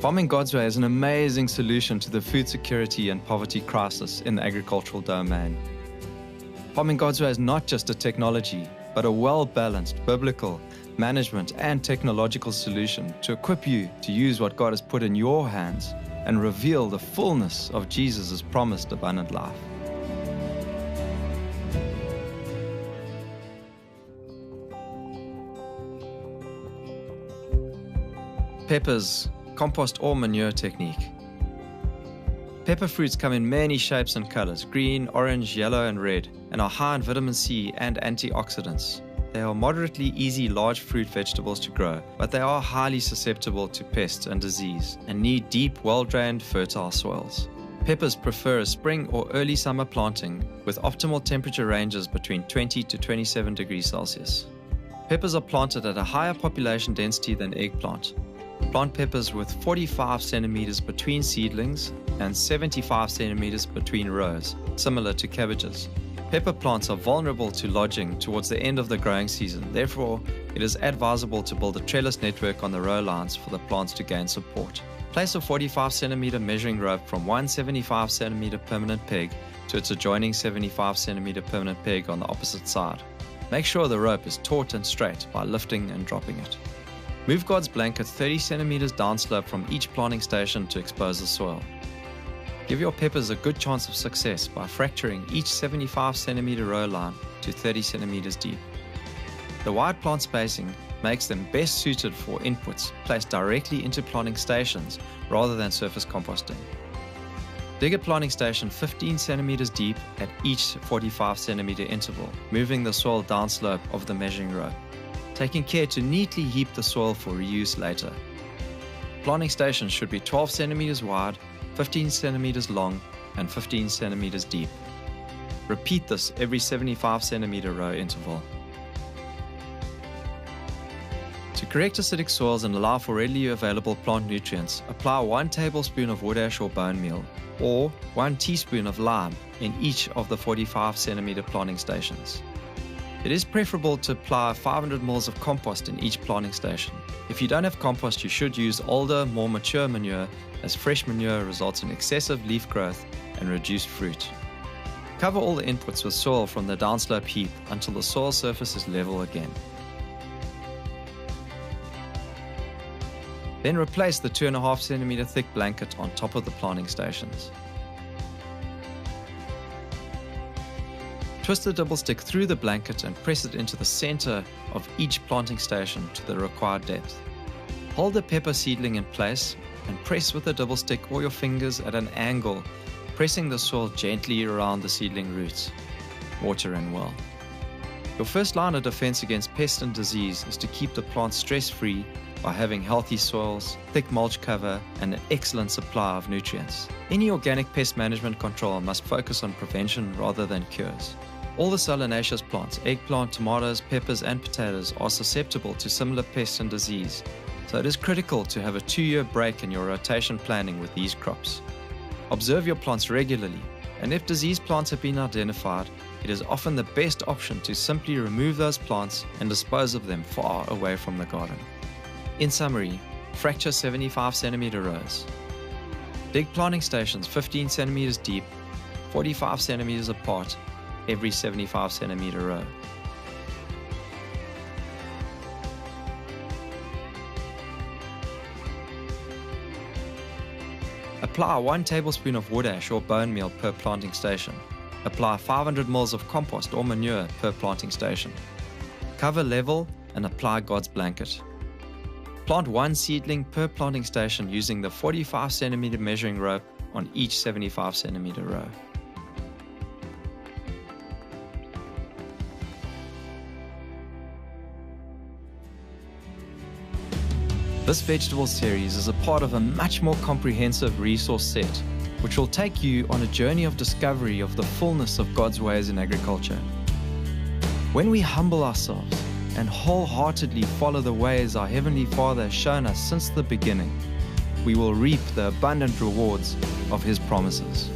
Farming God's way is an amazing solution to the food security and poverty crisis in the agricultural domain. Farming God's way is not just a technology, but a well-balanced biblical management and technological solution to equip you to use what God has put in your hands and reveal the fullness of Jesus' promised abundant life. Peppers, compost or manure technique. Pepper fruits come in many shapes and colors, green, orange, yellow, and red, and are high in vitamin C and antioxidants. They are moderately easy large fruit vegetables to grow, but they are highly susceptible to pests and disease and need deep, well-drained, fertile soils. Peppers prefer a spring or early summer planting with optimal temperature ranges between 20 to 27 degrees Celsius. Peppers are planted at a higher population density than eggplant. Plant peppers with 45 centimeters between seedlings and 75 centimeters between rows, similar to cabbages. Pepper plants are vulnerable to lodging towards the end of the growing season. Therefore, it is advisable to build a trellis network on the row lines for the plants to gain support. Place a 45 centimeter measuring rope from one 75 centimeter permanent peg to its adjoining 75 centimeter permanent peg on the opposite side. Make sure the rope is taut and straight by lifting and dropping it. Move God's blanket 30 centimeters downslope from each planting station to expose the soil. Give your peppers a good chance of success by fracturing each 75 centimeter row line to 30 centimeters deep. The wide plant spacing makes them best suited for inputs placed directly into planting stations rather than surface composting. Dig a planting station 15 centimeters deep at each 45 centimeter interval, moving the soil downslope of the measuring rope, taking care to neatly heap the soil for reuse later. Planting stations should be 12 centimeters wide, 15 centimeters long, and 15 centimeters deep. Repeat this every 75 centimeter row interval. To correct acidic soils and allow for readily available plant nutrients, apply 1 tablespoon of wood ash or bone meal, or 1 teaspoon of lime in each of the 45 centimeter planting stations. It is preferable to apply 500 ml of compost in each planting station. If you don't have compost, you should use older, more mature manure, as fresh manure results in excessive leaf growth and reduced fruit. Cover all the inputs with soil from the downslope heap until the soil surface is level again. Then replace the 2.5 centimeter thick blanket on top of the planting stations. Twist the double stick through the blanket and press it into the center of each planting station to the required depth. Hold the pepper seedling in place and press with the double stick or your fingers at an angle, pressing the soil gently around the seedling roots. Water in well. Your first line of defense against pest and disease is to keep the plants stress-free by having healthy soils, thick mulch cover, and an excellent supply of nutrients. Any organic pest management control must focus on prevention rather than cures. All the solanaceous plants, eggplant, tomatoes, peppers, and potatoes are susceptible to similar pests and disease, so it is critical to have a 2-year break in your rotation planning with these crops. Observe your plants regularly, and if disease plants have been identified, it is often the best option to simply remove those plants and dispose of them far away from the garden. In summary, fracture 75 centimeter rows. Dig planting stations 15 centimeters deep, 45 centimeters apart, every 75 centimeter row. Apply 1 tablespoon of wood ash or bone meal per planting station. Apply 500 ml of compost or manure per planting station. Cover level and apply God's blanket. Plant 1 seedling per planting station using the 45 centimeter measuring rope on each 75 centimeter row. This vegetable series is a part of a much more comprehensive resource set, which will take you on a journey of discovery of the fullness of God's ways in agriculture. When we humble ourselves and wholeheartedly follow the ways our Heavenly Father has shown us since the beginning, we will reap the abundant rewards of His promises.